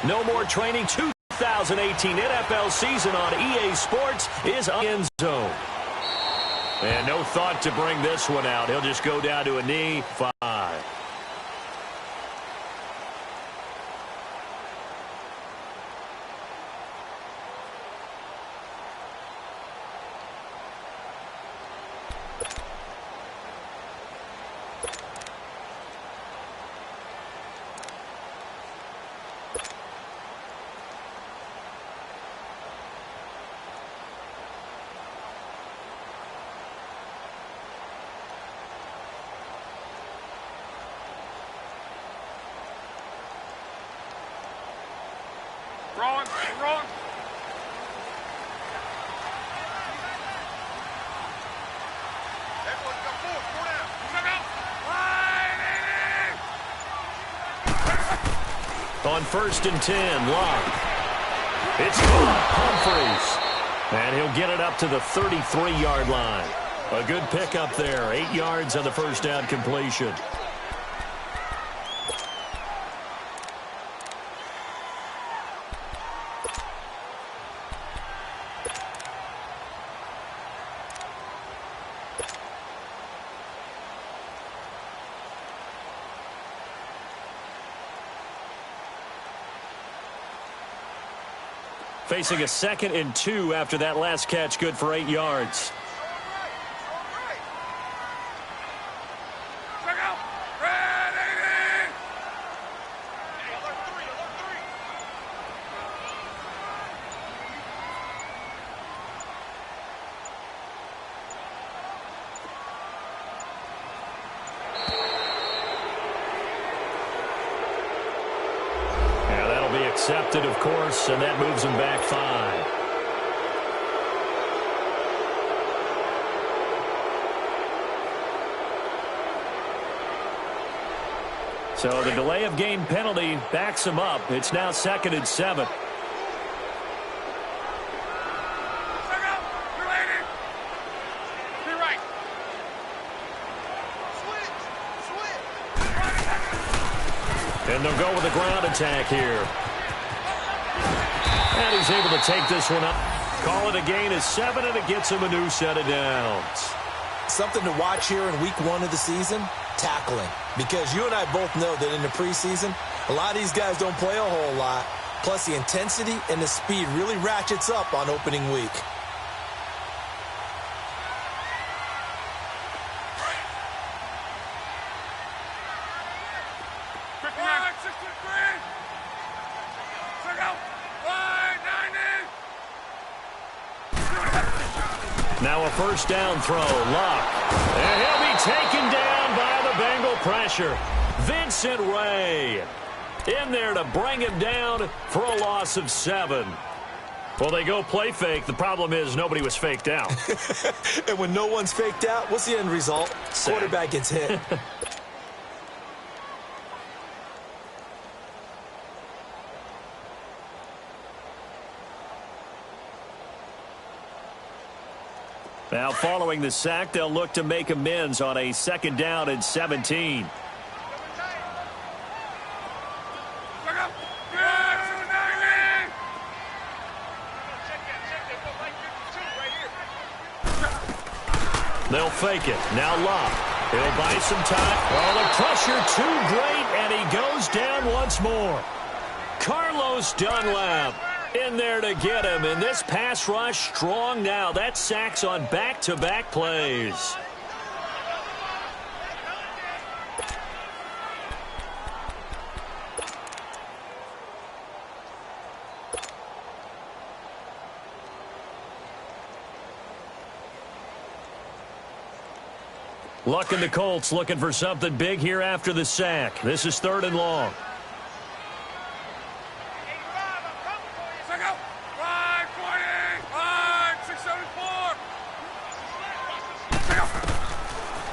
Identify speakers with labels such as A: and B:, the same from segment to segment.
A: No more training. 2018 NFL season on EA Sports is on end zone. And no thought to bring this one out. He'll just go down to a knee. 5.
B: Wrong. Everyone got 4 down.
A: On 1st and 10, Locke. It's caught. Humphreys. And he'll get it up to the 33-yard line. A good pickup there. 8 yards on the first down completion. Facing a 2nd and 2 after that last catch, good for 8 yards. Accepted, of course, and that moves him back 5. So the delay of game penalty backs him up. It's now 2nd and 7. And they'll go with a ground attack here. And he's able to take this one up. Call it a gain of 7, and it gets him a new set of downs.
C: Something to watch here in week 1 of the season, tackling. Because you and I both know that in the preseason, a lot of these guys don't play a whole lot. Plus, the intensity and the speed really ratchets up on opening week.
A: Now a first down throw. Locke. And he'll be taken down by the Bengal pressure. Vincent Ray in there to bring him down for a loss of 7. Well, they go play fake. The problem is nobody was faked out.
C: And when no one's faked out, what's the end result?
A: Sack.
C: Quarterback gets hit.
A: Now, following the sack, they'll look to make amends on a 2nd down and 17. They'll fake it. Now Locke. He'll buy some time. Oh, the pressure too great, and he goes down once more. Carlos Dunlap in there to get him, and this pass rush strong now. That sacks on back-to-back plays. Luck and the Colts looking for something big here after the sack. This is 3rd and long.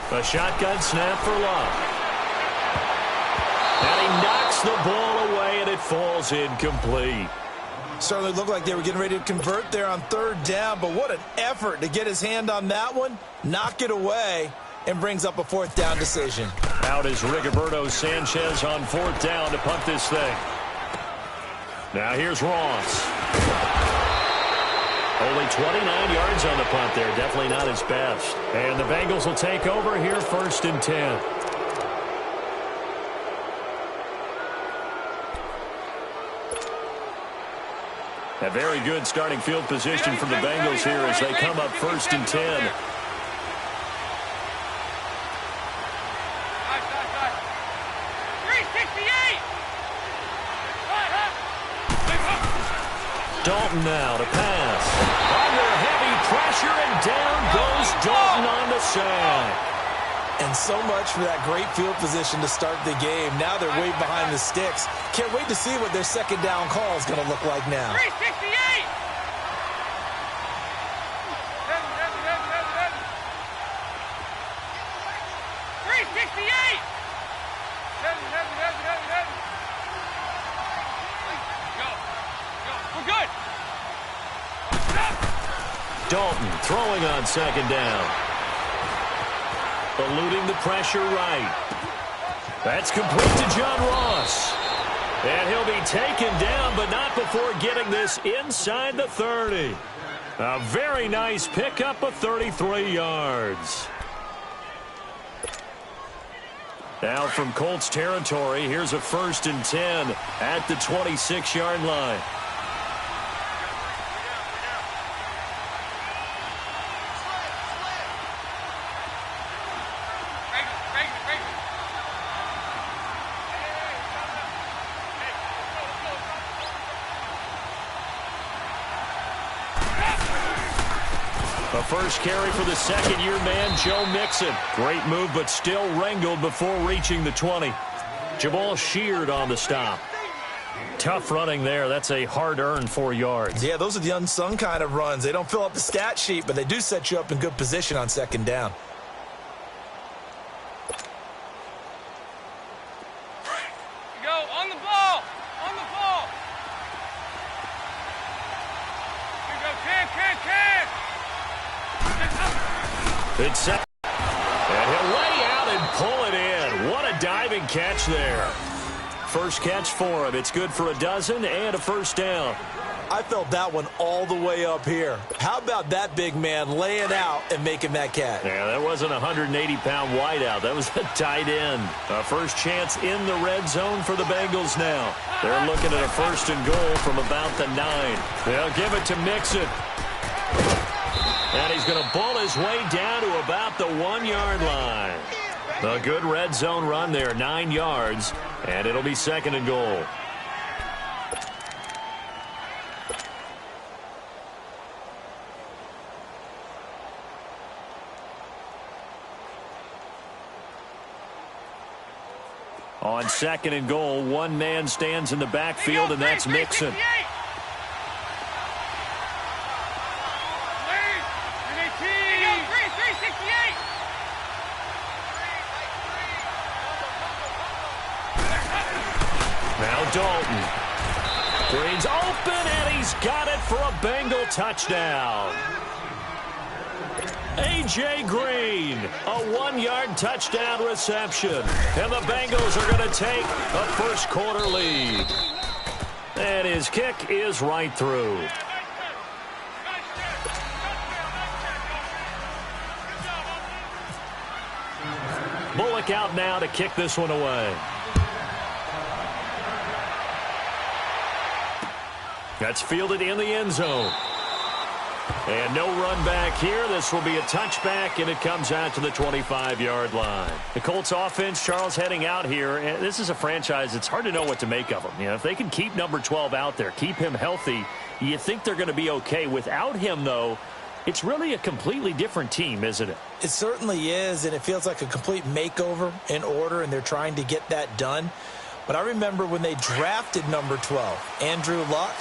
A: A shotgun snap for Locke. And he knocks the ball away, and it falls incomplete.
C: Certainly looked like they were getting ready to convert there on 3rd down, but what an effort to get his hand on that one, knock it away, and brings up a 4th down decision.
A: Out is Rigoberto Sanchez on 4th down to punt this thing. Now here's Ross. Only 29 yards on the punt there. Definitely not his best. And the Bengals will take over here, 1st and 10. A very good starting field position for the Bengals here as they come up 1st and 10. Dalton now to pass. Under heavy pressure, and down goes Dalton on the side.
C: And so much for that great field position to start the game. Now they're way behind the sticks. Can't wait to see what their second down call is going to look like now.
B: 368! We're good.
A: Dalton throwing on second down. Eluding the pressure right. That's complete to John Ross. And he'll be taken down, but not before getting this inside the 30. A very nice pickup of 33 yards. Now from Colts territory, here's a 1st and 10 at the 26-yard line. A first carry for the second-year man, Joe Mixon. Great move, but still wrangled before reaching the 20. Jamal Sheard on the stop. Tough running there. That's a hard-earned 4 yards.
C: Yeah, those are the unsung kind of runs. They don't fill up the stat sheet, but they do set you up in good position on second down.
B: Go on the ball. On the ball. Here we go. Can.
A: It's set. And he'll lay out and pull it in. What a diving catch there. First catch for him. It's good for a dozen and a first down.
C: I felt that one all the way up here. How about that big man laying out and making that catch?
A: Yeah, that wasn't a 180-pound wideout. That was a tight end. A first chance in the red zone for the Bengals now. They're looking at a 1st and goal from about the 9. They'll give it to Mixon. And he's going to bull his way down to about the 1-yard line. A good red zone run there, 9 yards, and it'll be 2nd and goal. On 2nd and goal, one man stands in the backfield, and that's Mixon. Now Dalton. Green's open, and he's got it for a Bengal touchdown. A.J. Green, a 1-yard touchdown reception. And the Bengals are going to take a first-quarter lead. And his kick is right through. Bullock out now to kick this one away. That's fielded in the end zone. And no run back here. This will be a touchback, and it comes out to the 25-yard line. The Colts offense, Charles, heading out here. And this is a franchise, it's hard to know what to make of them. You know, if they can keep number 12 out there, keep him healthy, you think they're going to be okay. Without him, though, it's really a completely different team, isn't it?
C: It certainly is, and it feels like a complete makeover in order, and they're trying to get that done. But I remember when they drafted number 12, Andrew Luck,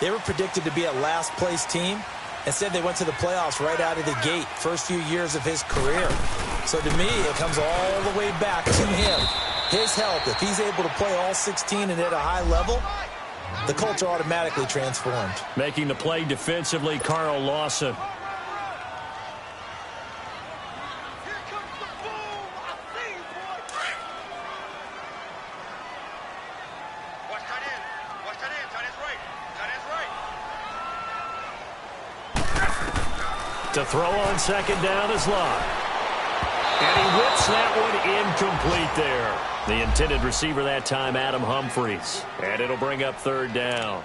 C: they were predicted to be a last-place team. Instead, they went to the playoffs right out of the gate, first few years of his career. So to me, it comes all the way back to him. His health, if he's able to play all 16 and at a high level, the Colts are automatically transformed.
A: Making the play defensively, Carl Lawson.
B: Watch
A: To throw on second down is Locke. And he whips that one incomplete there. The intended receiver that time, Adam Humphries. And it'll bring up third down.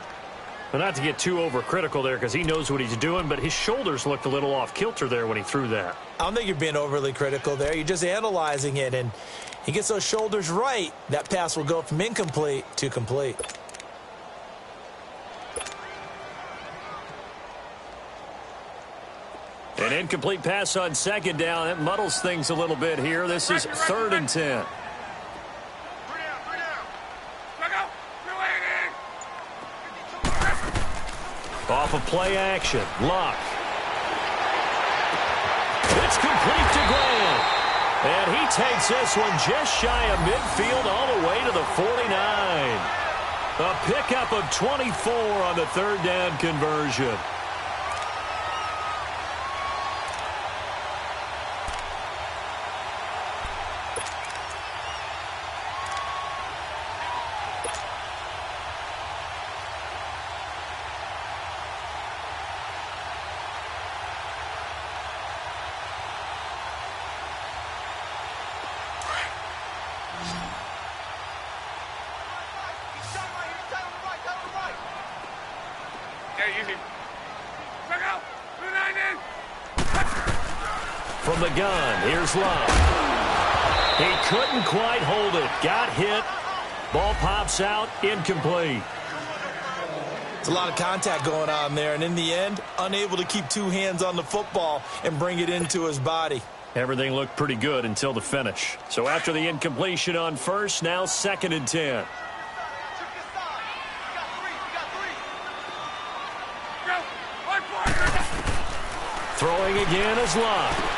A: But not to get too overcritical there because he knows what he's doing, but his shoulders looked a little off kilter there when he threw that.
C: I don't think you're being overly critical there. You're just analyzing it, and he gets those shoulders right. That pass will go from incomplete to complete.
A: An incomplete pass on second down. That muddles things a little bit here. This is 3rd and 10. Off of play action. Locke. It's complete to Grant. And he takes this one just shy of midfield all the way to the 49. A pickup of 24 on the 3rd down conversion. From the gun, here's Love. He couldn't quite hold it. Got hit. Ball pops out. Incomplete.
C: It's a lot of contact going on there, and in the end, unable to keep two hands on the football and bring it into his body.
A: Everything looked pretty good until the finish. So after the incompletion on first, now 2nd and 10. Throwing again is Locke.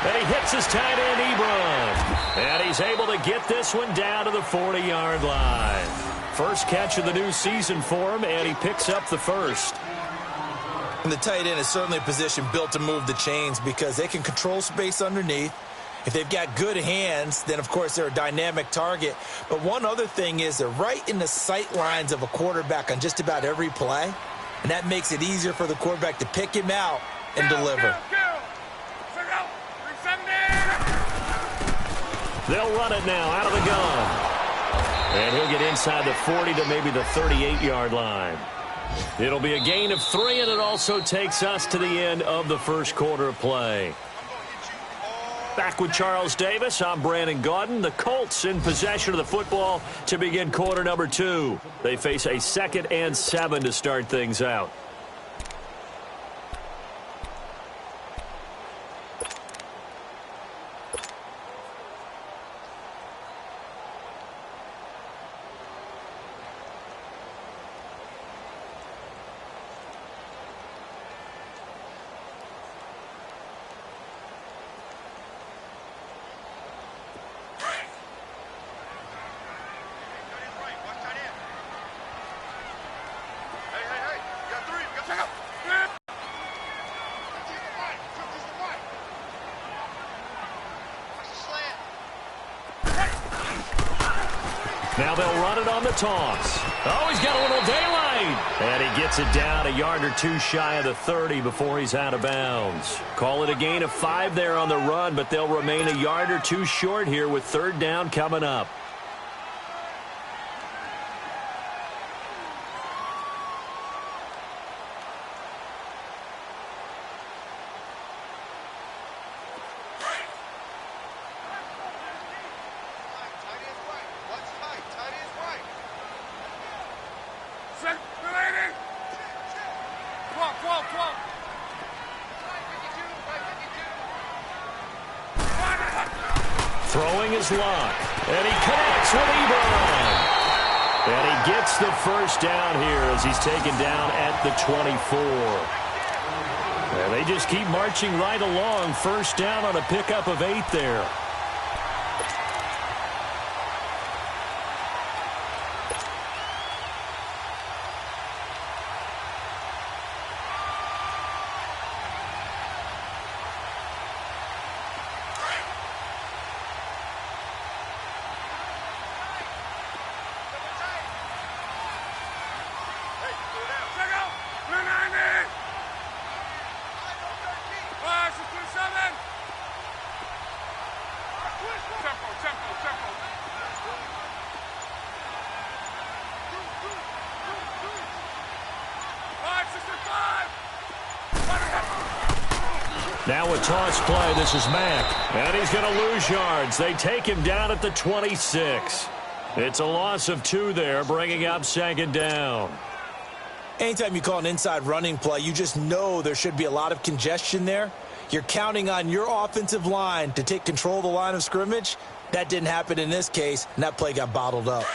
A: And he hits his tight end, Ebron. And he's able to get this one down to the 40-yard line. First catch of the new season for him, and he picks up the first.
C: And the tight end is certainly a position built to move the chains because they can control space underneath. If they've got good hands, then, of course, they're a dynamic target. But one other thing is they're right in the sight lines of a quarterback on just about every play. And that makes it easier for the quarterback to pick him out and deliver.
A: They'll run it now out of the gun. And he'll get inside the 40 to maybe the 38-yard line. It'll be a gain of 3, and it also takes us to the end of the first quarter of play. Back with Charles Davis, I'm Brandon Gaudin. The Colts in possession of the football to begin quarter number 2. They face a 2nd and 7 to start things out. Now they'll run it on the toss. Oh, he's got a little daylight. And he gets it down a yard or two shy of the 30 before he's out of bounds. Call it a gain of 5 there on the run, but they'll remain a yard or two short here with 3rd down coming up. Throwing is Locke, and he connects with Ebron. And he gets the first down here as he's taken down at the 24. And they just keep marching right along. First down on a pickup of 8 there. Now a toss play. This is Mack. And he's going to lose yards. They take him down at the 26. It's a loss of 2 there, bringing up second down.
C: Anytime you call an inside running play, you just know there should be a lot of congestion there. You're counting on your offensive line to take control of the line of scrimmage. That didn't happen in this case, and that play got bottled up.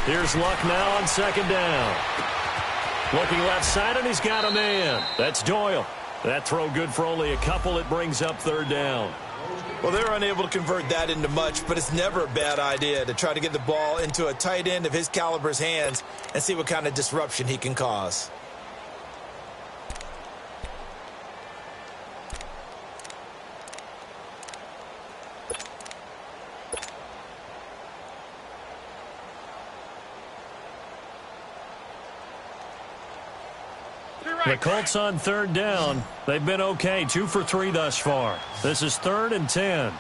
A: Here's Luck now on second down. Looking left side, and he's got a man. That's Doyle. That throw good for only a couple. It brings up third down.
C: Well, they're unable to convert that into much, but it's never a bad idea to try to get the ball into a tight end of his caliber's hands and see what kind of disruption he can cause.
A: The Colts on third down. They've been okay, 2 for 3 thus far. This is 3rd and 10.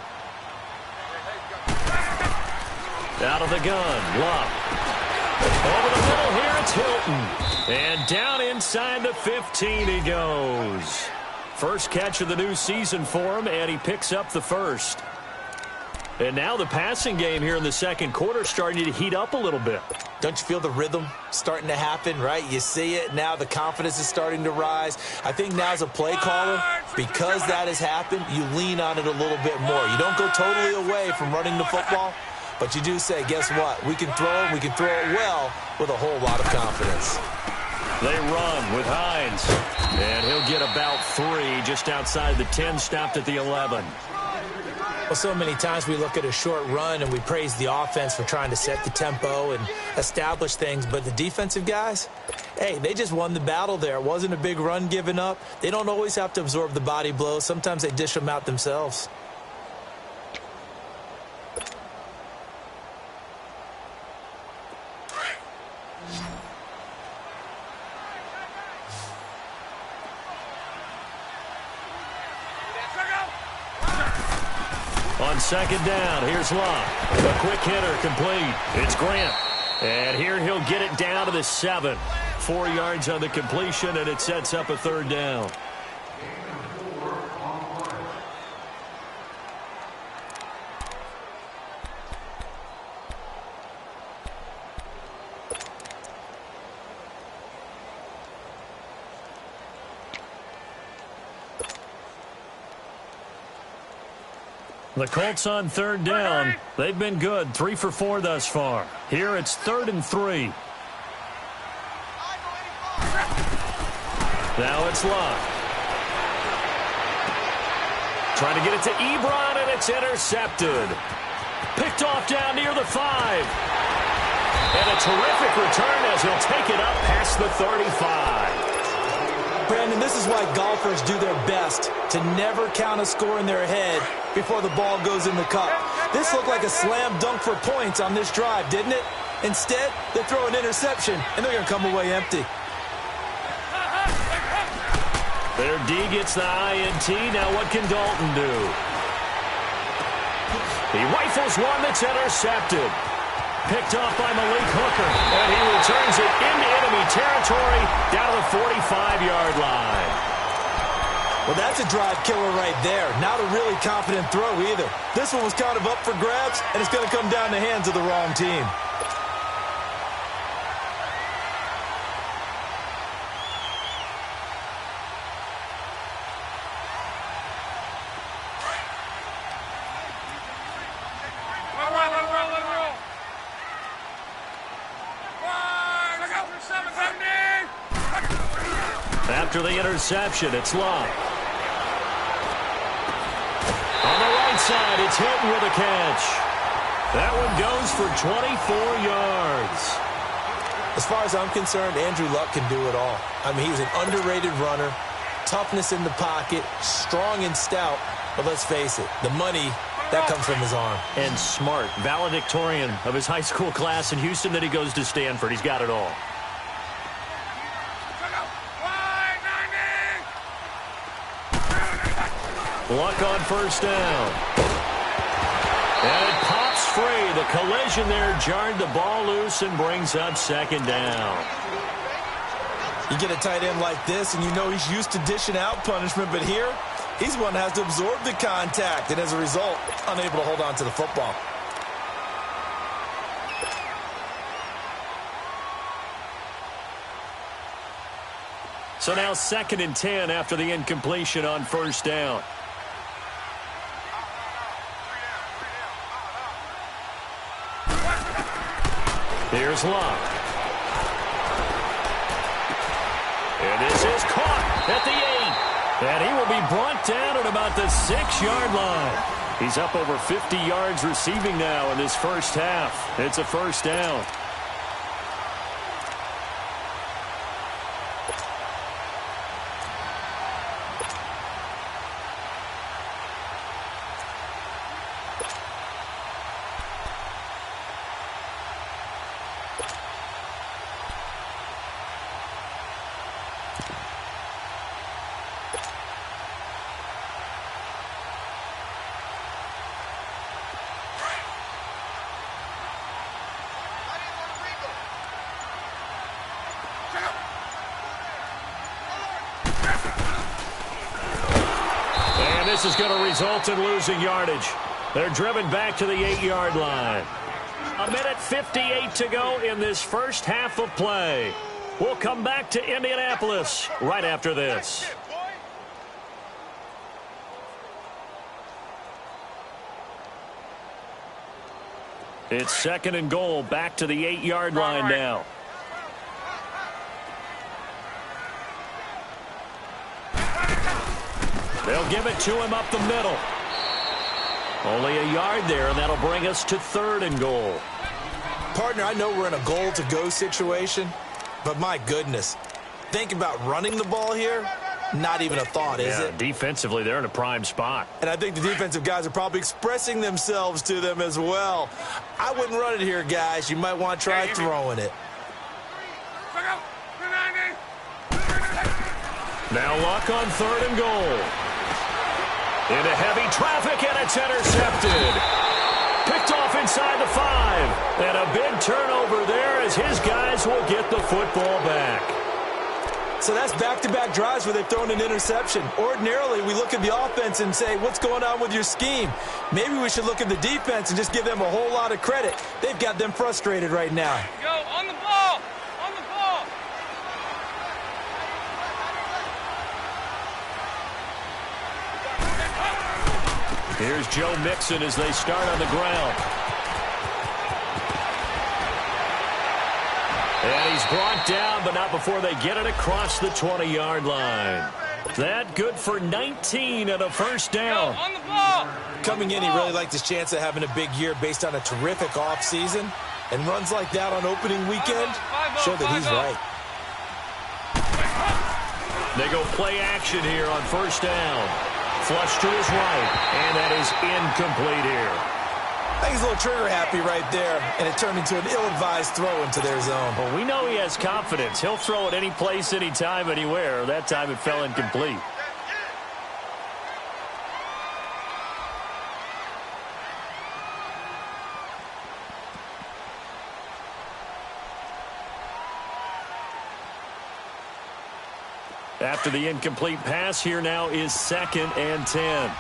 A: Out of the gun, Luck. Over the middle here, it's Hilton. And down inside the 15 he goes. First catch of the new season for him, and he picks up the first. And now the passing game here in the second quarter starting to heat up a little bit.
C: Don't you feel the rhythm starting to happen, right? You see it now. The confidence is starting to rise. I think now as a play caller, because that has happened, you lean on it a little bit more. You don't go totally away from running the football, but you do say, guess what? We can throw it. We can throw it well with a whole lot of confidence.
A: They run with Hines, and he'll get about 3 just outside the 10, stopped at the 11.
C: Well, so many times we look at a short run and we praise the offense for trying to set the tempo and establish things, but the defensive guys, hey, they just won the battle there. It wasn't a big run given up. They don't always have to absorb the body blows. Sometimes they dish them out themselves.
A: On second down, here's Luck. A quick hitter complete. It's Grant. And here he'll get it down to the 7. 4 yards on the completion, and it sets up a third down. The Colts on third down. They've been good, 3 for 4 thus far. Here it's 3rd and 3. Now it's Luck. Trying to get it to Ebron, and it's intercepted. Picked off down near the 5. And a terrific return as he'll take it up past the 35.
C: Brandon, this is why golfers do their best to never count a score in their head before the ball goes in the cup. This looked like a slam dunk for points on this drive, didn't it? Instead, they throw an interception, and they're going to come away empty.
A: Their D gets the INT. Now what can Dalton do? He rifles one that's intercepted. Picked off by Malik Hooker, and he returns it into enemy territory down to the 45-yard line.
C: Well, that's a drive killer right there. Not a really confident throw either. This one was kind of up for grabs, and it's going to come down the hands of the wrong team.
A: After the interception, it's Luck. On the right side, it's Hilton with a catch. That one goes for 24 yards.
C: As far as I'm concerned, Andrew Luck can do it all. I mean, he's an underrated runner, toughness in the pocket, strong and stout, but let's face it, the money, that comes from his arm.
A: And smart, valedictorian of his high school class in Houston, then he goes to Stanford. He's got it all. Luck on first down. And it pops free. The collision there jarred the ball loose and brings up second down.
C: You get a tight end like this, and you know he's used to dishing out punishment, but here, he's one that has to absorb the contact, and as a result, unable to hold on to the football.
A: So now 2nd and 10 after the incompletion on first down. Here's Love. And this is caught at the 8. And he will be brought down at about the 6-yard line. He's up over 50 yards receiving now in this first half. It's a first down. This is going to result in losing yardage. They're driven back to the 8-yard line. 1:58 to go in this first half of play. We'll come back to Indianapolis right after this. It's 2nd and goal, back to the 8-yard line now. They'll give it to him up the middle. Only a yard there, and that'll bring us to 3rd and goal.
C: Partner, I know we're in a goal-to-go situation, but my goodness, think about running the ball here. Not even a thought, is it?
A: Defensively, they're in a prime spot.
C: And I think the defensive guys are probably expressing themselves to them as well. I wouldn't run it here, guys. You might want to try throwing it.
A: Now Luck on 3rd and goal. Into heavy traffic, and it's intercepted. Picked off inside the 5. And a big turnover there as his guys will get the football back.
C: So that's back-to-back drives where they've thrown an interception. Ordinarily, we look at the offense and say, what's going on with your scheme? Maybe we should look at the defense and just give them a whole lot of credit. They've got them frustrated right now.
B: Go, on the ball! On the ball!
A: Here's Joe Mixon as they start on the ground. And he's brought down, but not before they get it across the 20-yard line. That good for 19 and a first down.
B: Go, on the ball!
C: Coming in, he really liked his chance of having a big year based on a terrific offseason. And runs like that on opening weekend show that he's right.
A: They go play action here on first down. Flush to his right, and that is incomplete here.
C: I think he's a little trigger happy right there, and it turned into an ill-advised throw into their zone.
A: Well, we know he has confidence. He'll throw it any place, anytime, anywhere. That time it fell incomplete. After the incomplete pass, here now is 2nd and 10.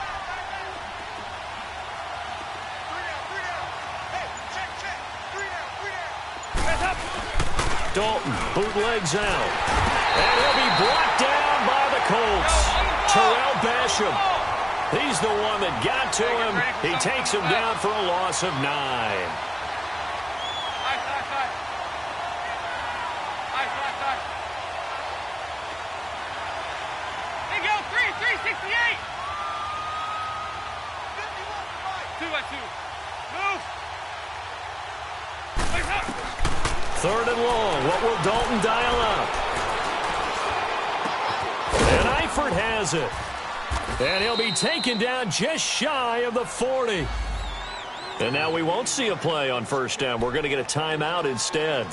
A: Dalton bootlegs out. And he'll be brought down by the Colts. Terrell Basham. He's the one that got to him. He takes him down for a loss of 9. Third and long. What will Dalton dial up? And Eifert has it. And he'll be taken down just shy of the 40. And now we won't see a play on first down. We're going to get a timeout instead,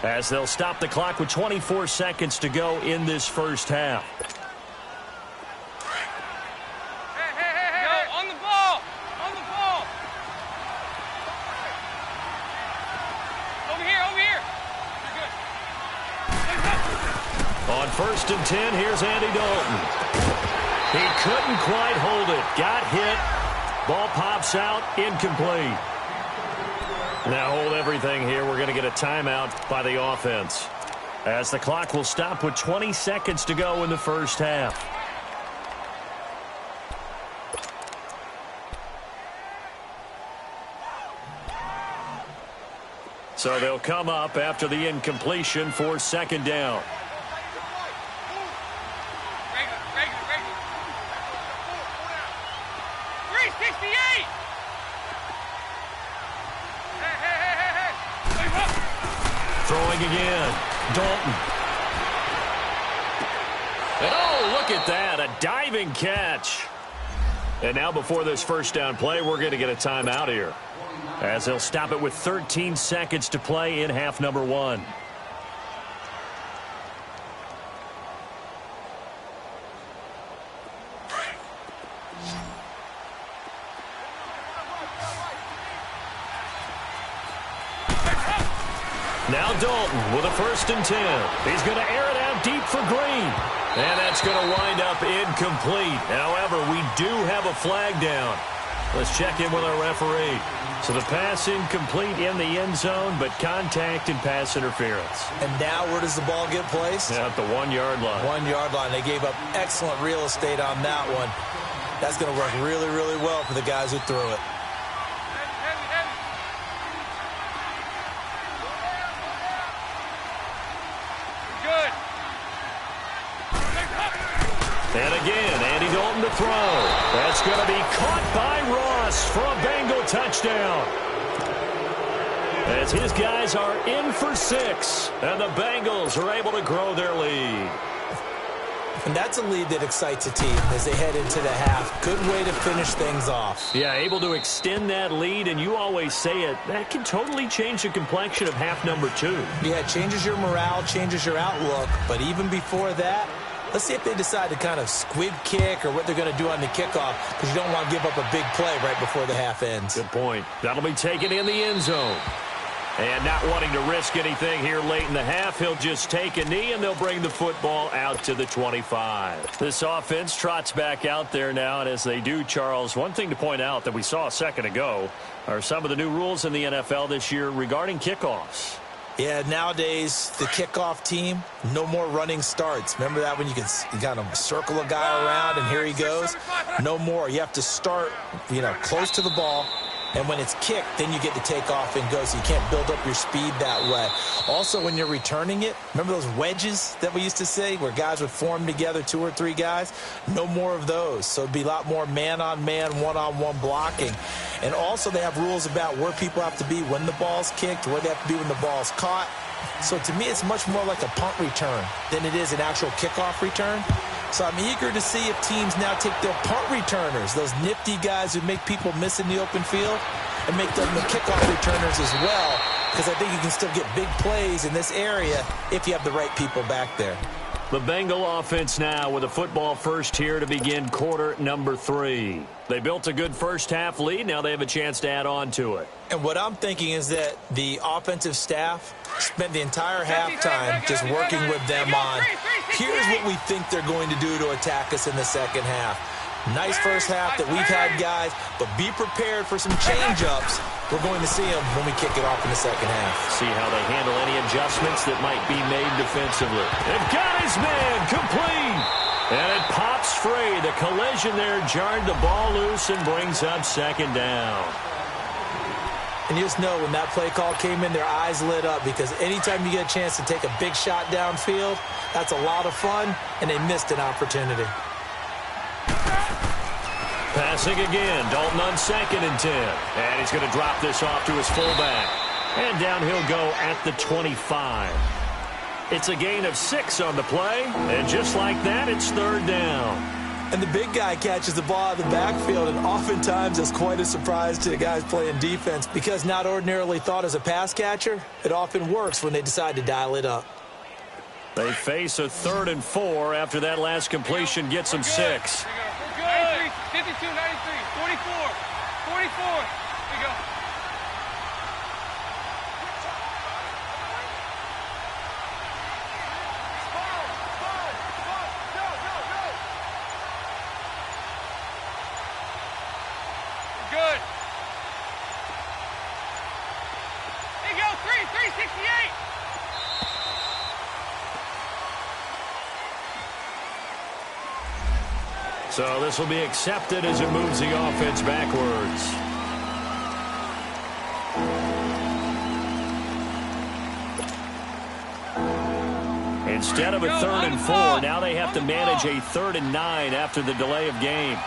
A: as they'll stop the clock with 24 seconds to go in this first half.
B: Go, on the ball! On the ball!
A: On 1st and 10, here's Andy Dalton. He couldn't quite hold it. Got hit. Ball pops out. Incomplete. Now hold everything here. We're going to get a timeout by the offense, as the clock will stop with 20 seconds to go in the first half. So they'll come up after the incompletion for 2nd down.
B: Regular. 368! Hey.
A: Throwing again. Dalton. And oh, look at that. A diving catch. And now before this first down play, we're going to get a timeout here, as they'll stop it with 13 seconds to play in half number 1. Now Dalton with a 1st and 10. He's going to air it out deep for Green. And that's going to wind up incomplete. However, we do have a flag down. Let's check in with our referee. So the pass incomplete in the end zone, but contact and pass interference.
C: And now where does the ball get placed?
A: At the 1-yard line.
C: 1-yard line. They gave up excellent real estate on that one. That's going to work really, really well for the guys who threw it.
B: Good.
A: And again, Andy Dalton to throw. That's going to be caught by Ross for a Bengal touchdown, as his guys are in for 6, and the Bengals are able to grow their lead.
C: And that's a lead that excites a team as they head into the half. Good way to finish things off.
A: Yeah, able to extend that lead, and you always say it, that can totally change the complexion of half number 2.
C: Yeah, it changes your morale, changes your outlook, but even before that, let's see if they decide to kind of squib kick or what they're going to do on the kickoff, because you don't want to give up a big play right before the half ends.
A: Good point. That'll be taken in the end zone. And not wanting to risk anything here late in the half, he'll just take a knee, and they'll bring the football out to the 25. This offense trots back out there now, and as they do, Charles, one thing to point out that we saw a second ago are some of the new rules in the NFL this year regarding kickoffs.
C: Yeah, nowadays, the kickoff team, no more running starts. Remember that when you kind of circle a guy around and here he goes? No more. You have to start, close to the ball. And when it's kicked, then you get to take off and go, so you can't build up your speed that way. Also, when you're returning it, remember those wedges that we used to say where guys would form together, 2 or 3 guys? No more of those. So it'd be a lot more man-on-man, one-on-one blocking. And also, they have rules about where people have to be when the ball's kicked, where they have to be when the ball's caught. So to me, it's much more like a punt return than it is an actual kickoff return. So I'm eager to see if teams now take their punt returners, those nifty guys who make people miss in the open field, and make them the kickoff returners as well, because I think you can still get big plays in this area if you have the right people back there.
A: The Bengal offense now with a football first here to begin quarter number 3. They built a good first half lead. Now they have a chance to add on to it.
C: And what I'm thinking is that the offensive staff spent the entire halftime just working with them on, here's what we think they're going to do to attack us in the second half. Nice first half that we've had, guys, but be prepared for some change-ups. We're going to see them when we kick it off in the second half.
A: See how they handle any adjustments that might be made defensively. They've got his man complete. And it pops free. The collision there jarred the ball loose and brings up 2nd down.
C: And you just know when that play call came in, their eyes lit up, because anytime you get a chance to take a big shot downfield, that's a lot of fun, and they missed an opportunity.
A: Passing again, Dalton on 2nd and 10. And he's going to drop this off to his fullback. And down he'll go at the 25. It's a gain of 6 on the play, and just like that, it's 3rd down.
C: And the big guy catches the ball out of the backfield, and oftentimes it's quite a surprise to the guys playing defense, because not ordinarily thought as a pass catcher, it often works when they decide to dial it up.
B: They face a 3rd and 4 after that last completion gets them 6. 52, 93, 44, 44. Here we go.
A: So this will be accepted as it moves the offense backwards. Instead of a 3rd and 4, now they have to manage a 3rd and 9 after the delay of game.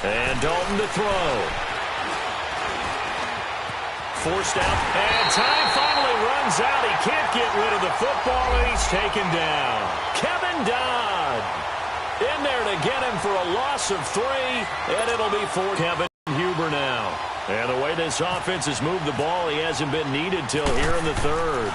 A: And Dalton to throw. Forced out, and time finally runs out. He can't get rid of the football, and he's taken down. Kevin Dodd in there to get him for a loss of 3, and it'll be for Kevin Huber now. And the way this offense has moved the ball, he hasn't been needed till here in the 3rd.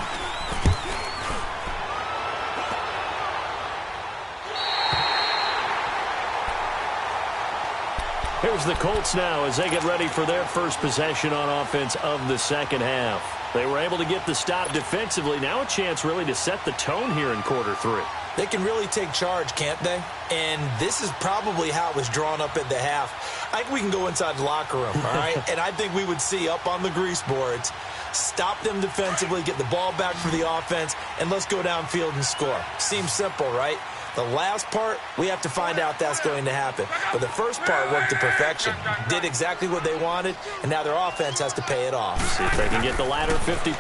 A: Here's the Colts now as they get ready for their first possession on offense of the second half. They were able to get the stop defensively. Now a chance really to set the tone here in quarter 3.
C: They can really take charge, can't they? And this is probably how it was drawn up at the half. I think we can go inside the locker room, all right? And I think we would see up on the grease boards, stop them defensively, get the ball back for the offense, and let's go downfield and score. Seems simple, right? The last part, we have to find out that's going to happen. But the first part worked to perfection. Did exactly what they wanted, and now their offense has to pay it off.
A: See if they can get the latter 50%.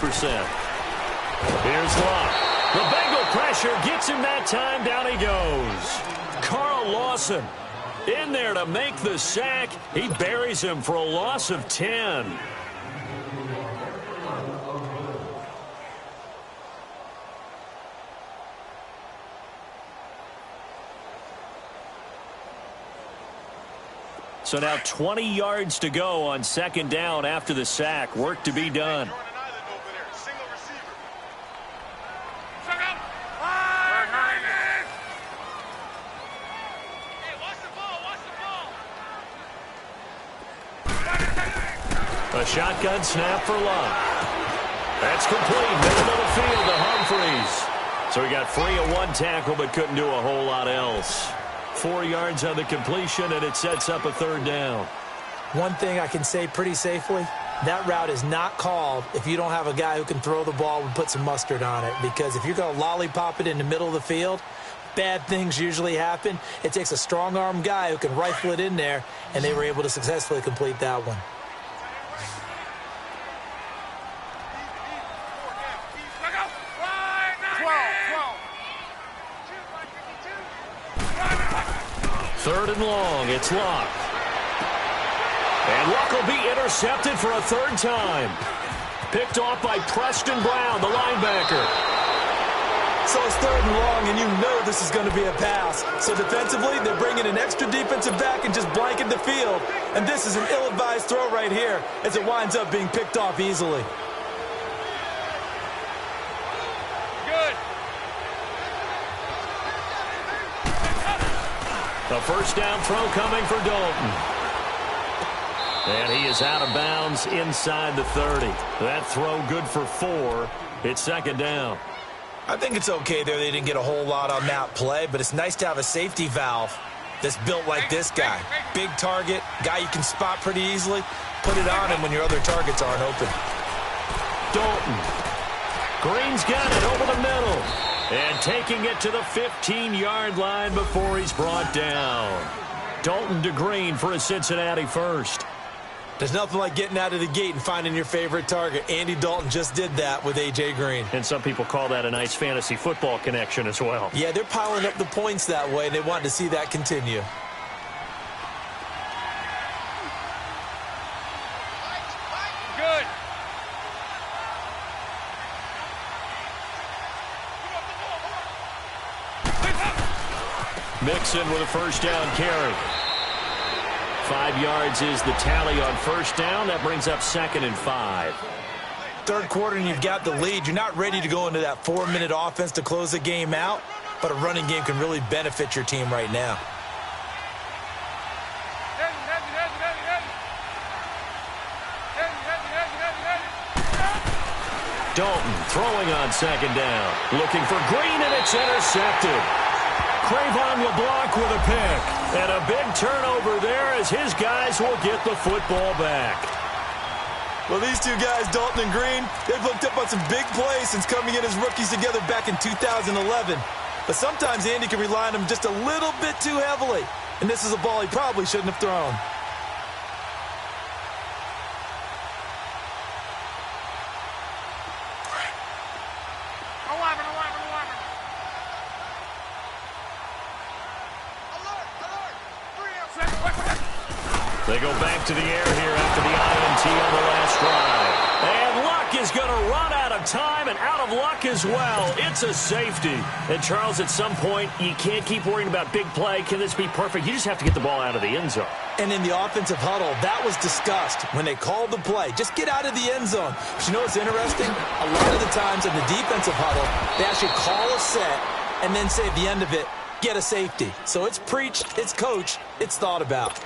A: Here's Locke. The Bengal pressure gets him that time. Down he goes. Carl Lawson in there to make the sack. He buries him for a loss of 10. So now 20 yards to go on 2nd down after the sack. Work to be done. A shotgun snap for Locke. That's complete. Middle of the field to Humphreys. So he got free of 1 tackle but couldn't do a whole lot else. 4 yards on the completion, and it sets up a 3rd down.
C: One thing I can say pretty safely, that route is not called if you don't have a guy who can throw the ball and put some mustard on it. Because if you're going to lollipop it in the middle of the field, bad things usually happen. It takes a strong-arm guy who can rifle it in there, and they were able to successfully complete that one.
A: Third and long, it's Locke. And Locke will be intercepted for a 3rd time. Picked off by Preston Brown, the linebacker.
C: So it's 3rd and long, and you know this is going to be a pass. So defensively, they're bringing an extra defensive back and just blanket the field. And this is an ill-advised throw right here as it winds up being picked off easily.
A: The 1st down throw coming for Dalton. And he is out of bounds inside the 30. That throw good for 4. It's 2nd down.
C: I think it's okay there. They didn't get a whole lot on that play, but it's nice to have a safety valve that's built like this guy. Big target, guy you can spot pretty easily. Put it on him when your other targets aren't open.
A: Dalton. Green's got it over the middle. And taking it to the 15-yard line before he's brought down. Dalton to Green for a Cincinnati 1st.
C: There's nothing like getting out of the gate and finding your favorite target. Andy Dalton just did that with A.J. Green.
A: And some people call that a nice fantasy football connection as well.
C: Yeah, they're piling up the points that way, and they want to see that continue.
B: Good.
A: Mixon with a 1st down carry. 5 yards is the tally on 1st down. That brings up 2nd and 5.
C: 3rd quarter and you've got the lead. You're not ready to go into that 4-minute offense to close the game out, but a running game can really benefit your team right now.
A: Dalton throwing on second down. Looking for Green, and it's intercepted. Cravon LeBlanc with a pick. And a big turnover there as his guys will get the football back.
C: Well, these two guys, Dalton and Green, they've hooked up on some big plays since coming in as rookies together back in 2011. But sometimes Andy can rely on them just a little bit too heavily. And this is a ball he probably shouldn't have thrown.
A: They go back to the air here after the INT on the last drive. And Luck is going to run out of time and out of luck as well. It's a safety. And, Charles, at some point, you can't keep worrying about big play. Can this be perfect? You just have to get the ball out of the end zone.
C: And in the offensive huddle, that was discussed when they called the play. Just get out of the end zone. But you know what's interesting? A lot of the times in the defensive huddle, they actually call a set and then say at the end of it, get a safety. So it's preached, it's coached, it's thought about.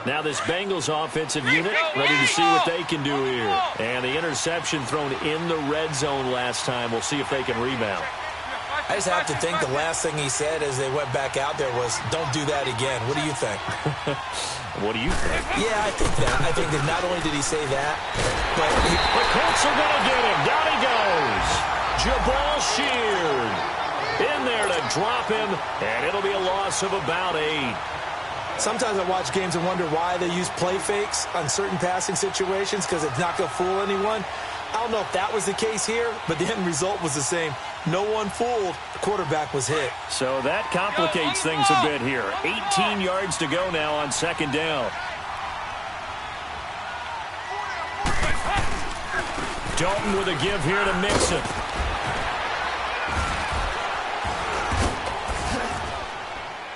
A: Now this Bengals offensive unit ready to see what they can do here. And the interception thrown in the red zone last time. We'll see if they can rebound.
C: I just have to think the last thing he said as they went back out there was, don't do that again. What do you think?
A: What do you think?
C: Yeah, I think that. I think that not only did he say that, but
A: the Colts are going to get him. Down he goes. Jabal Sheard in there to drop him, and it'll be a loss of about 8.
C: Sometimes I watch games and wonder why they use play fakes on certain passing situations because it's not going to fool anyone. I don't know if that was the case here, but the end result was the same. No one fooled. The quarterback was hit.
A: So that complicates things a bit here. 18 yards to go now on second down. Dalton with a give here to Mixon.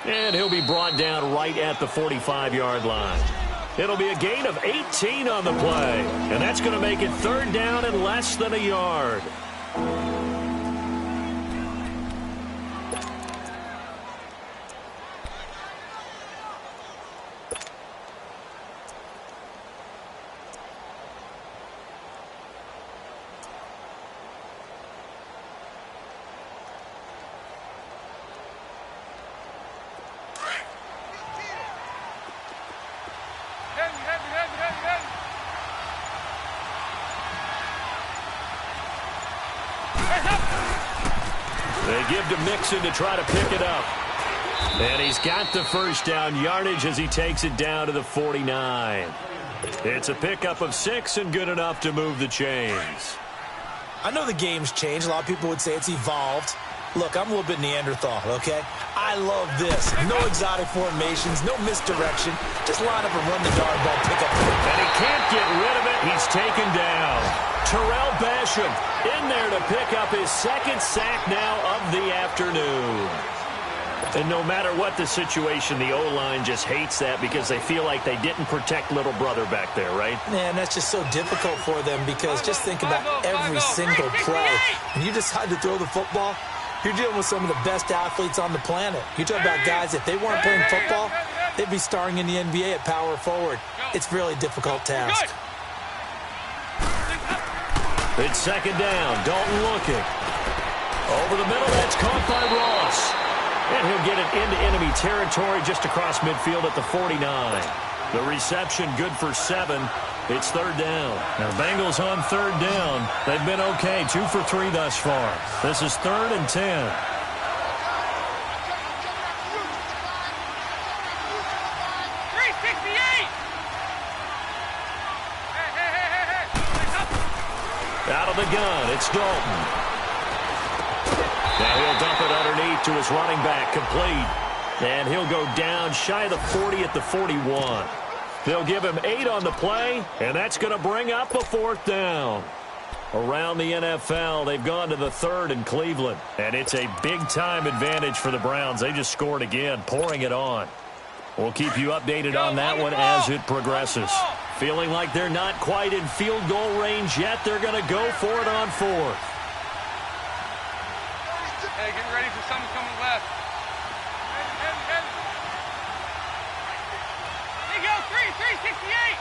A: And he'll be brought down right at the 45-yard line. It'll be a gain of 18 on the play. And that's going to make it third down and less than a yard. They give to Mixon to try to pick it up. And he's got the first down yardage as he takes it down to the 49. It's a pickup of 6 and good enough to move the chains.
C: I know the game's changed. A lot of people would say it's evolved. Look, I'm a little bit Neanderthal, okay? I love this. No exotic formations, no misdirection. Just line up and run the dart ball, pick up.
A: And he can't get rid of it. He's taken down. Terrell Basham in there to pick up his second sack now of the afternoon. And no matter what the situation, the O-line just hates that because they feel like they didn't protect little brother back there, right?
C: Man, that's just so difficult for them because just think about every single play. When you decide to throw the football, you're dealing with some of the best athletes on the planet. You're talking about guys, if they weren't playing football, they'd be starring in the NBA at power forward. It's a really difficult task.
A: It's second down. Dalton looking. Over the middle, that's caught by Ross. And he'll get it into enemy territory just across midfield at the 49. The reception good for 7. It's third down. Now, Bengals on third down. They've been okay. 2 for 3 thus far. This is 3rd and 10. Out of the gun, it's Dalton. Now he'll dump it underneath to his running back, complete. And he'll go down shy of the 40 at the 41. They'll give him 8 on the play, and that's going to bring up a 4th down. Around the NFL, they've gone to the 3rd in Cleveland. And it's a big-time advantage for the Browns. They just scored again, pouring it on. We'll keep you updated on that one as it progresses. Feeling like they're not quite in field goal range yet. They're going to go for it on 4th.
B: Hey, get ready for something coming left. There you go, 368.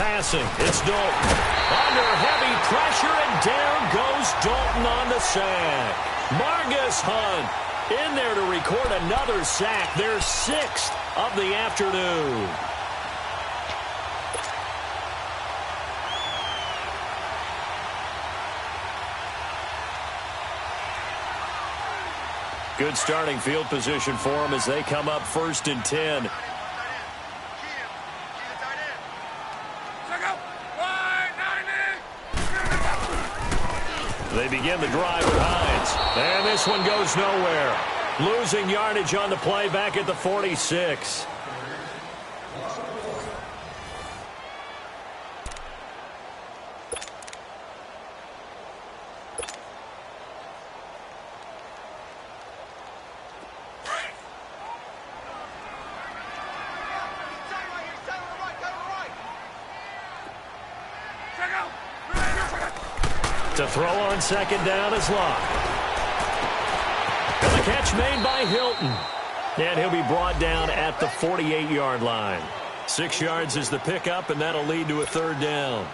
A: passing. It's Dalton. Under heavy pressure, and down goes Dalton on the sack. Margus Hunt in there to record another sack. Their 6th of the afternoon. Good starting field position for them as they come up 1st and 10. They begin the drive with Hines. And this one goes nowhere. Losing yardage on the play back at the 46. To throw on 2nd down is Locke. And the catch made by Hilton. And he'll be brought down at the 48-yard line. 6 yards is the pickup, and that'll lead to a 3rd down.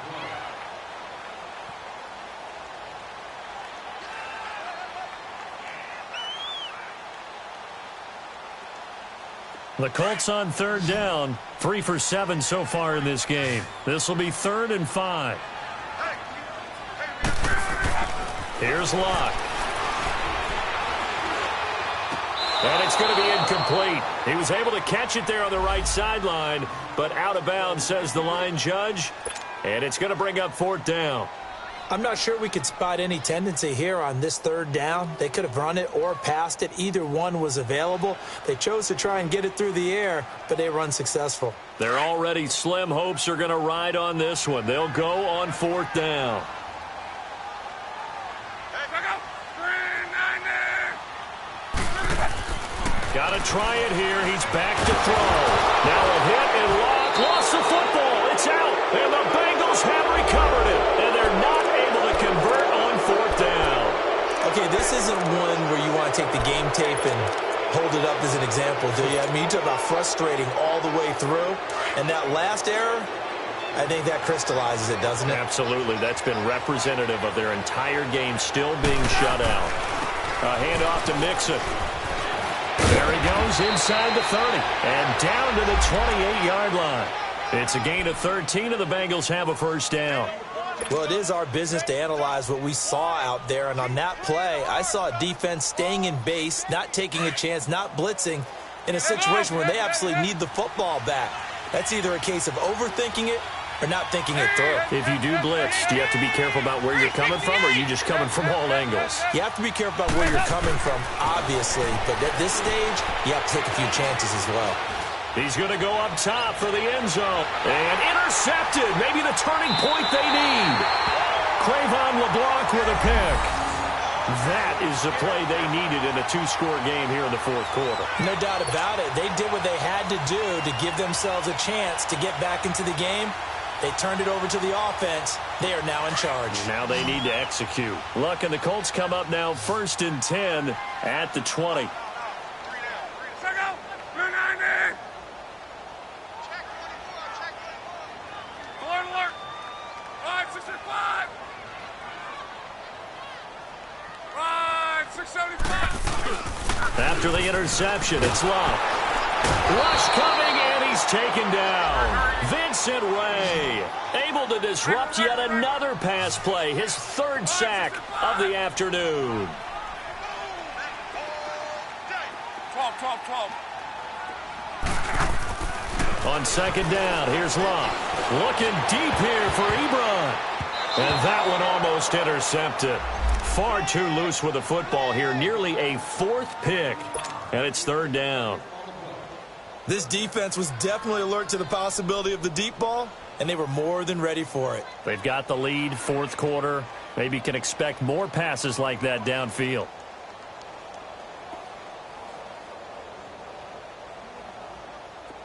A: The Colts on 3rd down. 3 for 7 so far in this game. This will be 3rd and 5. Here's Locke. And it's going to be incomplete. He was able to catch it there on the right sideline, but out of bounds, says the line judge. And it's going to bring up 4th down.
C: I'm not sure we could spot any tendency here on this 3rd down. They could have run it or passed it. Either one was available. They chose to try and get it through the air, but they were unsuccessful.
A: Their already slim hopes are going to ride on this one. They'll go on 4th down. Got to try it here. He's back to throw. Now a hit, and Locke lost the football. It's out, and the Bengals have recovered it, and they're not able to convert on 4th down.
C: Okay, this isn't one where you want to take the game tape and hold it up as an example, do you? I mean, you talk about frustrating all the way through, and that last error, I think that crystallizes it, doesn't it?
A: Absolutely. That's been representative of their entire game still being shut out. A handoff to Mixon. There he goes inside the 30 and down to the 28-yard line. It's a gain of 13, and the Bengals have a 1st down.
C: Well, it is our business to analyze what we saw out there, and on that play, I saw a defense staying in base, not taking a chance, not blitzing, in a situation where they absolutely need the football back. That's either a case of overthinking it or not thinking it through.
A: If you do blitz, do you have to be careful about where you're coming from, or are you just coming from all angles?
C: You have to be careful about where you're coming from, obviously, but at this stage, you have to take a few chances as well.
A: He's going to go up top for the end zone. And intercepted. Maybe the turning point they need. Crayvon LeBlanc with a pick. That is the play they needed in a 2-score game here in the 4th quarter.
C: No doubt about it. They did what they had to do to give themselves a chance to get back into the game. They turned it over to the offense. They are now in charge.
A: Now they need to execute. Luck and the Colts come up now 1st and 10 at the 20. After the interception, it's Locke. Rush coming, and he's taken down. Vincent Ray able to disrupt yet another pass play. His 3rd sack of the afternoon.
B: 12.
A: On 2nd down, here's Locke. Looking deep here for Ebron. And that one almost intercepted. Far too loose with the football here. Nearly a 4th pick. And it's 3rd down.
C: This defense was definitely alert to the possibility of the deep ball, and they were more than ready for it.
A: They've got the lead, 4th quarter. Maybe can expect more passes like that downfield.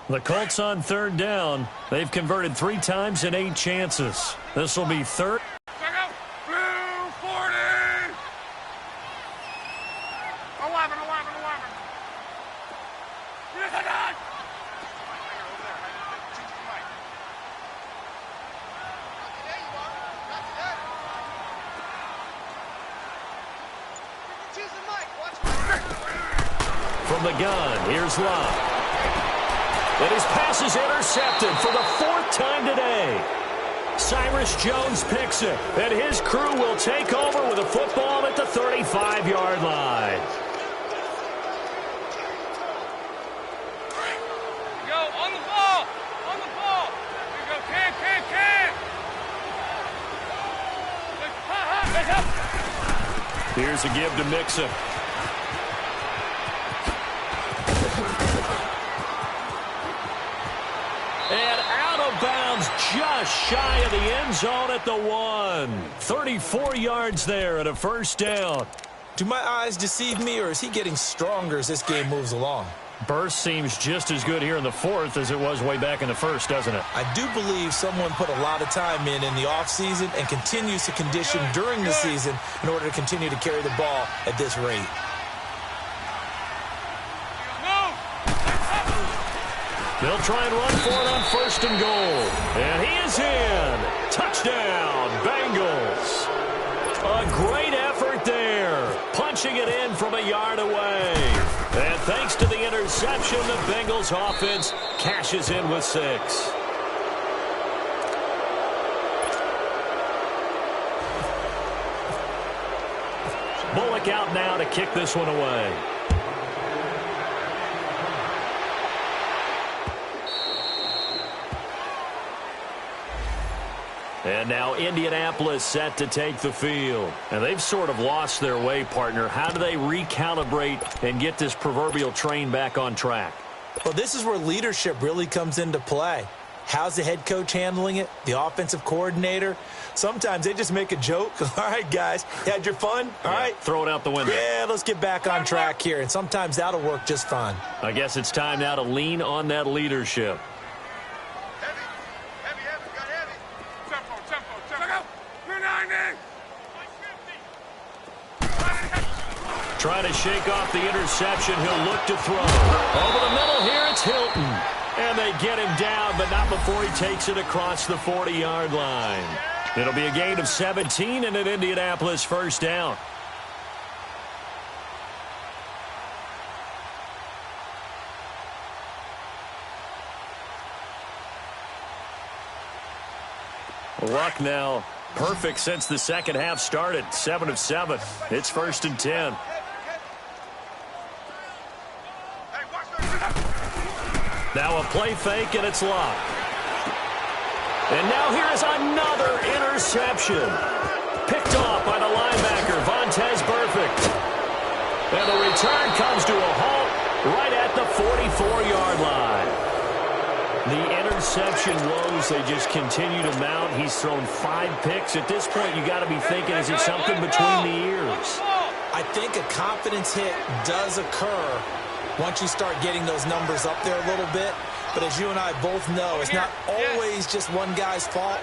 A: The Colts on 3rd down. They've converted 3 times in 8 chances. This will be 3rd. From the gun, here's Love. And his pass is intercepted for the 4th time today. Cyrus Jones picks it, and his crew will take over with a football at the 35-yard line. Here's a give to Mixon. And out of bounds, just shy of the end zone at the 1. 34 yards there and a first down.
C: Do my eyes deceive me, or is he getting stronger as this game moves along?
A: Burst seems just as good here in the 4th as it was way back in the 1st, doesn't it?
C: I do believe someone put a lot of time in the offseason and continues to condition during the season in order to continue to carry the ball at this rate.
A: They'll try and run for it on 1st and goal. And he is in. Touchdown, Bengals. A great effort there. Punching it in from a yard away. And thanks to the interception, the Bengals offense cashes in with 6. Bullock out now to kick this one away. And now Indianapolis set to take the field. And they've sort of lost their way, partner. How do they recalibrate and get this proverbial train back on track?
C: Well, this is where leadership really comes into play. How's the head coach handling it? The offensive coordinator? Sometimes they just make a joke. All right, guys, you had your fun? All right.
A: Throw it out the window.
C: Yeah, let's get back on track here. And sometimes that'll work just fine.
A: I guess it's time now to lean on that leadership. Trying to shake off the interception. He'll look to throw. Over the middle here, it's Hilton. And they get him down, but not before he takes it across the 40-yard line. It'll be a gain of 17 and an Indianapolis first down. Luck now perfect since the second half started. 7 of 7. It's 1st and 10. Now a play fake, and it's Love. And now here's another interception. Picked off by the linebacker, Vontaze Burfict. And the return comes to a halt right at the 44-yard line. The interception woes, they just continue to mount. He's thrown 5 picks. At this point, you got to be thinking, is it something between the ears?
C: I think a confidence hit does occur once you start getting those numbers up there a little bit. But as you and I both know, it's not always just one guy's fault.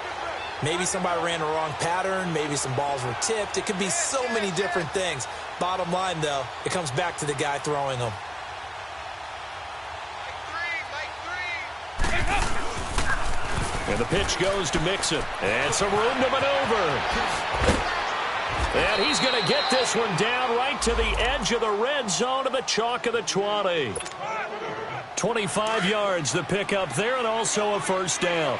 C: Maybe somebody ran the wrong pattern. Maybe some balls were tipped. It could be so many different things. Bottom line, though, it comes back to the guy throwing them.
A: And the pitch goes to Mixon. And some room to maneuver. And he's going to get this one down right to the edge of the red zone of the chalk of the 20. 25 yards the pickup there, and also a first down.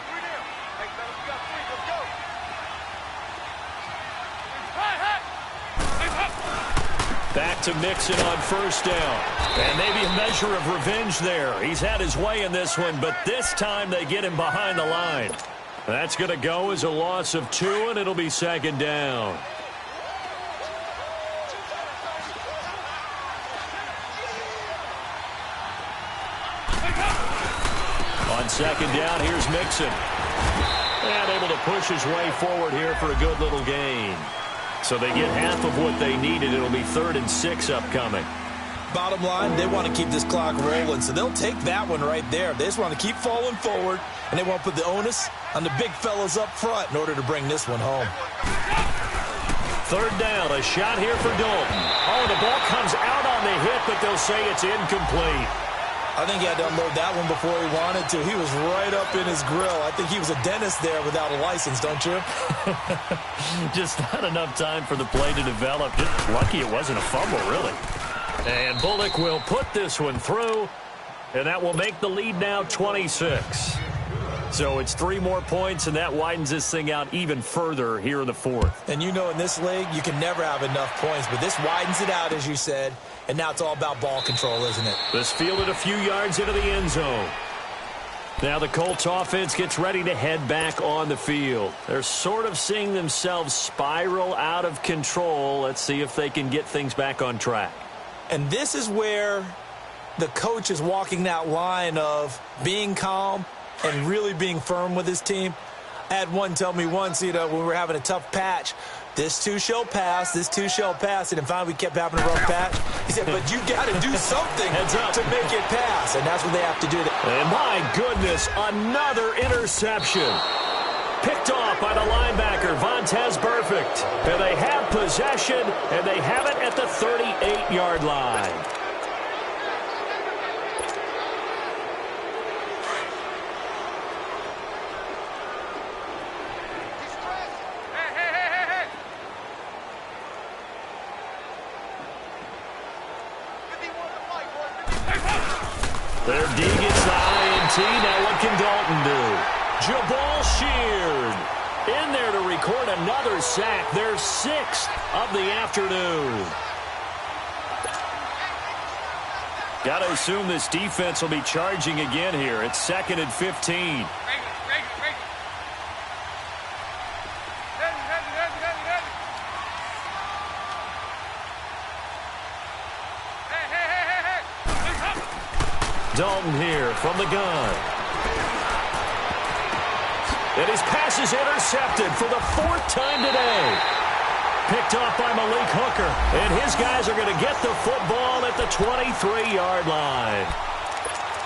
A: Back to Mixon on first down. And maybe a measure of revenge there. He's had his way in this one, but this time they get him behind the line. That's going to go as a loss of 2, and it'll be second down. On second down, here's Mixon. And able to push his way forward here for a good little gain. So they get half of what they needed. It'll be 3rd and 6 upcoming.
C: Bottom line, they want to keep this clock rolling, so they'll take that one right there. They just want to keep falling forward, and they want to put the onus on the big fellas up front in order to bring this one home.
A: 3rd down, a shot here for Dalton. Oh, the ball comes out on the hit, but they'll say it's incomplete.
C: I think he had to unload that one before he wanted to. He was right up in his grill. I think he was a dentist there without a license, don't you?
A: Just not enough time for the play to develop. Just lucky it wasn't a fumble, really. And Bullock will put this one through, and that will make the lead now 26. So it's 3 more points, and that widens this thing out even further here in the fourth.
C: And you know in this league, you can never have enough points, but this widens it out, as you said, and now it's all about ball control, isn't it?
A: This fielded a few yards into the end zone. Now the Colts offense gets ready to head back on the field. They're sort of seeing themselves spiral out of control. Let's see if they can get things back on track.
C: And this is where the coach is walking that line of being calm and really being firm with his team. I had one tell me once, when we were having a tough patch, this too shall pass, this too shall pass. And finally we kept having a rough patch. He said, but you got to do something to make it pass. And that's what they have to do.
A: And my goodness, another interception. Picked off by the linebacker, Vontaze Burfict. And they have possession, and they have it at the 38-yard line. Their D gets the INT. Now what can Dalton do? Jabal Sheard in there to record another sack. Their 6th of the afternoon. Got to assume this defense will be charging again here. It's 2nd and 15. Dalton here from the gun. And his pass is intercepted for the 4th time today. Picked off by Malik Hooker. And his guys are going to get the football at the 23-yard line.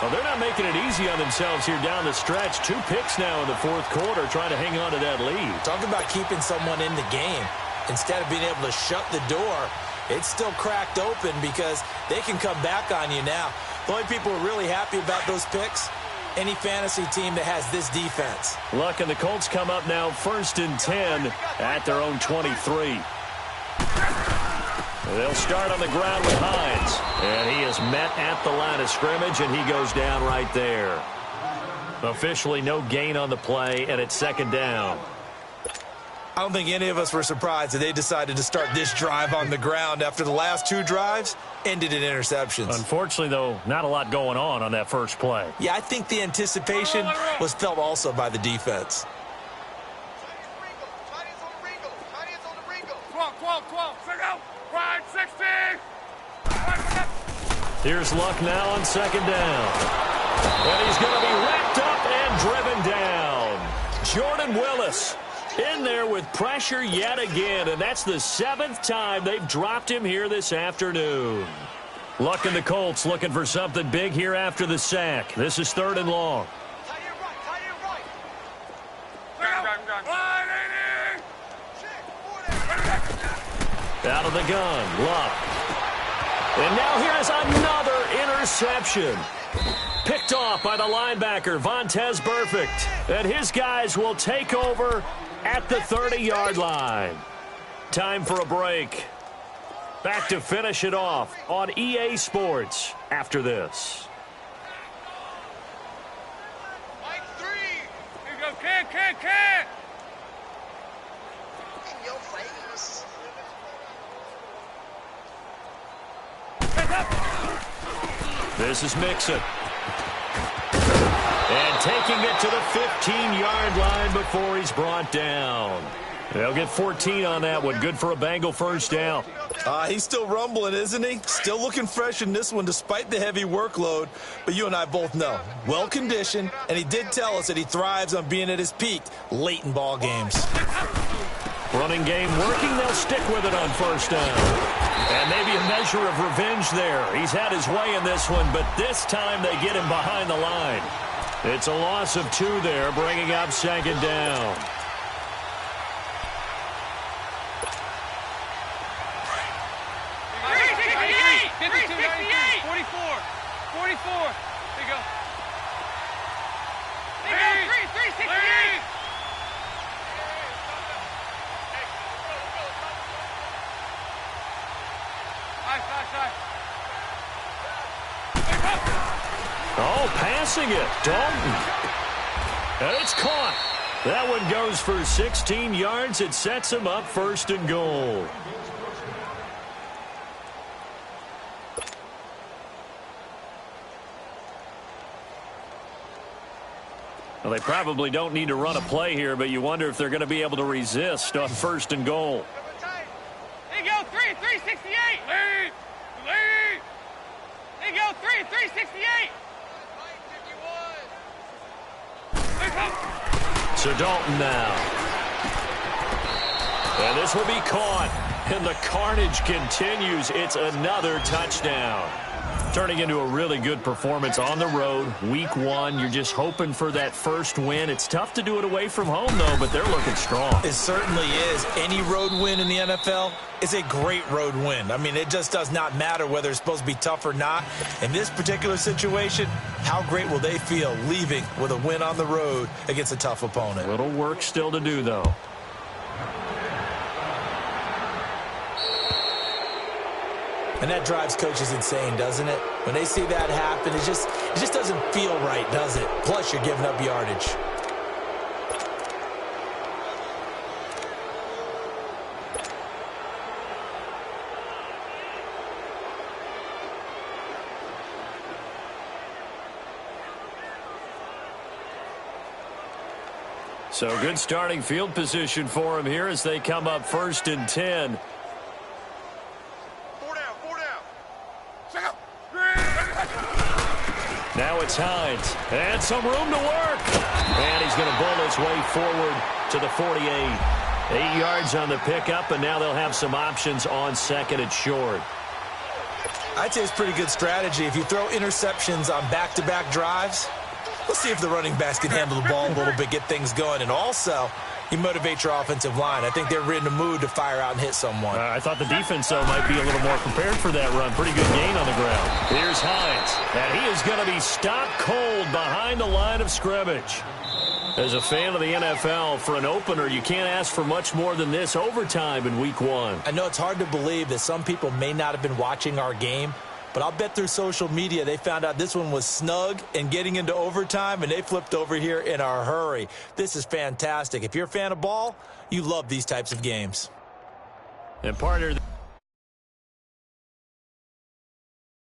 A: Well, they're not making it easy on themselves here down the stretch. 2 picks now in the 4th quarter trying to hang on to that lead.
C: Talk about keeping someone in the game. Instead of being able to shut the door, it's still cracked open because they can come back on you now. The only people who are really happy about those picks, any fantasy team that has this defense.
A: Luck and the Colts come up now 1st and 10 at their own 23. They'll start on the ground with Hines. And he is met at the line of scrimmage, and he goes down right there. Officially no gain on the play, and it's 2nd down.
C: I don't think any of us were surprised that they decided to start this drive on the ground after the last 2 drives ended in interceptions.
A: Unfortunately, though, not a lot going on that first play.
C: Yeah, I think the anticipation was felt also by the defense.
B: 12.
A: Here's Luck now on 2nd down. And he's going to be wrapped up and driven down. Jordan Willis in there with pressure yet again, and that's the 7th time they've dropped him here this afternoon. Luck and the Colts looking for something big here after the sack. This is 3rd and long. Out of the gun, Luck. And now here's another interception. Picked off by the linebacker, Vontaze Burfict. And his guys will take over at the 30-yard line. Time for a break. Back to finish it off on EA Sports after this.
B: Mike 3. Here you go, Ken.
D: In your face.
A: This is Mixon. And taking it to the 15-yard line before he's brought down. They'll get 14 on that one. Good for a Bengal 1st down.
C: He's still rumbling, isn't he? Still looking fresh in this one despite the heavy workload. But you and I both know, well-conditioned, and he did tell us that he thrives on being at his peak late in ball games.
A: Running game working. They'll stick with it on 1st down. And maybe a measure of revenge there. He's had his way in this one, but this time they get him behind the line. It's a loss of 2 there, bringing up 2nd down. Oh, passing it. Dalton. And it's caught. That one goes for 16 yards. It sets him up 1st and goal. Well, they probably don't need to run a play here, but you wonder if they're going to be able to resist on 1st and goal.
B: There you go, 368. Lead. There you go, 368.
A: So Dalton now. And this will be caught. And the carnage continues. It's another touchdown. Turning into a really good performance on the road. Week 1, you're just hoping for that first win. It's tough to do it away from home, though, but they're looking strong.
C: It certainly is. Any road win in the NFL is a great road win. I mean, it just does not matter whether it's supposed to be tough or not. In this particular situation, how great will they feel leaving with a win on the road against a tough opponent?
A: Little work still to do, though.
C: And that drives coaches insane, doesn't it? When they see that happen, it just doesn't feel right, does it? Plus, you're giving up yardage.
A: So good starting field position for him here as they come up 1st and 10. Now it's Hines. And some room to work. And he's going to bowl his way forward to the 48. 8 yards on the pickup, and now they'll have some options on 2nd and short.
C: I'd say it's pretty good strategy. If you throw interceptions on back-to-back drives, let's see if the running backs can handle the ball a little bit, get things going. And also, you motivate your offensive line. I think they're in the mood to fire out and hit someone.
A: I thought the defense, though, might be a little more prepared for that run. Pretty good gain on the ground. Here's Hines. And he is going to be stopped cold behind the line of scrimmage. As a fan of the NFL, for an opener, you can't ask for much more than this overtime in Week 1.
C: I know it's hard to believe that some people may not have been watching our game, but I'll bet through social media they found out this one was snug and getting into overtime, and they flipped over here in a hurry. This is fantastic. If you're a fan of ball, you love these types of games.
A: And partner...